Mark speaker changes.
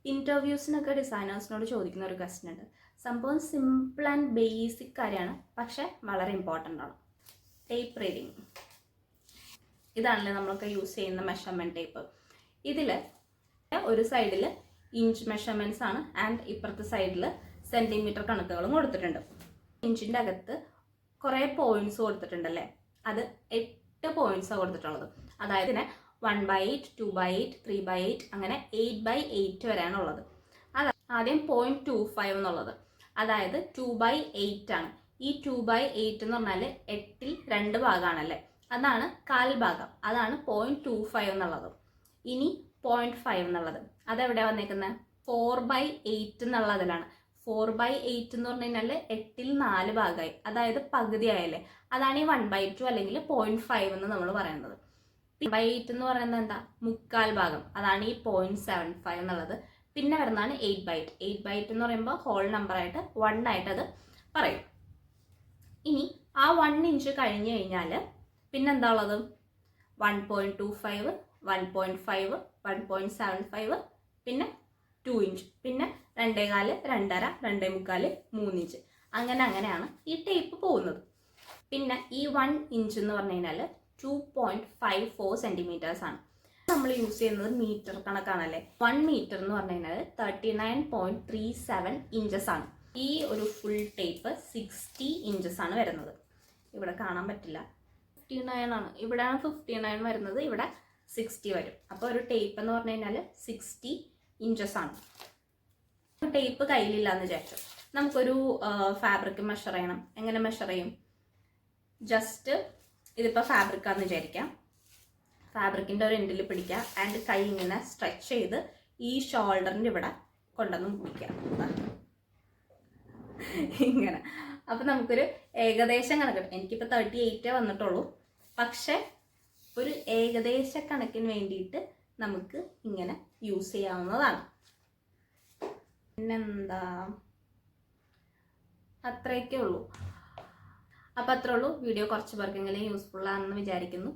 Speaker 1: ഇന്റർവ്യൂസിനൊക്കെ ഡിസൈനേഴ്സിനോട് ചോദിക്കുന്ന ഒരു ക്വസ്റ്റ്യൻ ഉണ്ട്. സംഭവം സിമ്പിൾ ആൻഡ് ബേസിക് കാര്യമാണ്, പക്ഷെ വളരെ ഇമ്പോർട്ടൻ്റ് ആണ്. Tape reading. ഇതാണല്ലേ നമ്മളൊക്കെ യൂസ് ചെയ്യുന്ന മെഷർമെൻറ്റ് ടേപ്പ്. ഇതിൽ ഒരു സൈഡിൽ ഇഞ്ച് മെഷർമെൻറ്റ്സ് ആണ് ആൻഡ് ഇപ്പുറത്തെ സൈഡിൽ സെൻറ്റിമീറ്റർ കണക്കുകളും കൊടുത്തിട്ടുണ്ട്. ഇഞ്ചിൻ്റെ അകത്ത് കുറേ പോയിന്റ്സ് കൊടുത്തിട്ടുണ്ടല്ലേ, അത് 8 പോയിന്റ്സാണ് കൊടുത്തിട്ടുള്ളത്. അതായത് ഇതിനെ 1/8, 2/8, 3/8 അങ്ങനെ 8/8 വരെയാണുള്ളത്. അത് ആദ്യം 0.25 എന്നുള്ളത്, അതായത് 2/8 ആണ്. ഈ 2/8 എന്ന് പറഞ്ഞാൽ 8ൽ 2 ഭാഗമാണല്ലേ, അതാണ് കാൽ ഭാഗം, അതാണ് 0.25 എന്നുള്ളത്. ഇനി 0.5 എന്നുള്ളത് അതെവിടെ വന്നേക്കുന്നത്? 4/8 എന്നുള്ളതിലാണ്. 4/8 എന്ന് പറഞ്ഞു കഴിഞ്ഞാൽ 8ൽ 4 ഭാഗമായി, അതായത് പകുതി ആയല്ലേ, അതാണ് ഈ 1/2 അല്ലെങ്കിൽ 0.5 എന്ന് നമ്മൾ പറയുന്നത്. 1/8 എന്ന് പറയുന്നത് എന്താ? മുക്കാൽ ഭാഗം, അതാണ് ഈ 0.75 എന്നുള്ളത്. പിന്നെ വരുന്നതാണ് 8/8. 8/8 എന്ന് പറയുമ്പോൾ ഹോൾ നമ്പറായിട്ട് 1 ആയിട്ട് അത് പറയും. ഇനി ആ 1 ഇഞ്ച് കഴിഞ്ഞ് കഴിഞ്ഞാൽ പിന്നെന്താ ഉള്ളത്? 1.25, 1.5, 1.75, പിന്നെ 2 ഇഞ്ച്, പിന്നെ 2.25, 2.5, 2.25, 3 ഇഞ്ച്, അങ്ങനെയാണ് ഈ ടേപ്പ് പോകുന്നത്. പിന്നെ ഈ 1 ഇഞ്ച് എന്ന് പറഞ്ഞു കഴിഞ്ഞാൽ 2.54 സെൻറ്റിമീറ്റേഴ്സ് ആണ്. നമ്മൾ യൂസ് ചെയ്യുന്നത് മീറ്റർ കണക്കാണല്ലേ. 1 മീറ്റർ എന്ന് പറഞ്ഞു കഴിഞ്ഞാൽ 39.37 ഇഞ്ചസ് ആണ്. ഈ ഒരു ഫുൾ ടേപ്പ് 60 ഇഞ്ചസ് ആണ് വരുന്നത്. ഇവിടെ കാണാൻ പറ്റില്ല, 59 ആണ്. ഇവിടെയാണ് 59 വരുന്നത്, ഇവിടെ 60 വരും. അപ്പോൾ ഒരു ടേപ്പ് എന്ന് പറഞ്ഞു കഴിഞ്ഞാൽ 60 ഇഞ്ചസ് ആണ്. ടേപ്പ് കയ്യിലില്ല എന്ന് വിചാരിച്ചു, നമുക്കൊരു ഫാബ്രിക് മെഷർ ചെയ്യണം. എങ്ങനെ മെഷർ ചെയ്യും? ജസ്റ്റ് ഇതിപ്പോൾ ഫാബ്രിക്കാന്ന് വിചാരിക്കാം, ഫാബ്രിക്കിൻ്റെ ഒരു എൻഡിൽ പിടിക്കുക ആൻഡ് കൈ ഇങ്ങനെ സ്ട്രെച്ച് ചെയ്ത് ഈ ഷോൾഡറിൻ്റെ ഇവിടെ കൊണ്ടുവന്ന് മുടിക്കുക, ഇങ്ങനെ. അപ്പം നമുക്കൊരു ഏകദേശം കണക്ക്, എനിക്കിപ്പോൾ 38 വന്നിട്ടുള്ളൂ, പക്ഷെ ഒരു ഏകദേശ കണക്കിന് വേണ്ടിയിട്ട് നമുക്ക് ഇങ്ങനെ യൂസ് ചെയ്യാവുന്നതാണ്. പിന്നെന്താ, അത്രയൊക്കെ ഉള്ളൂ. അപ്പം അത്രേ ഉള്ളൂ. വീഡിയോ കുറച്ച് പേർക്കെങ്കിലും യൂസ്ഫുൾ ആണെന്ന് വിചാരിക്കുന്നു.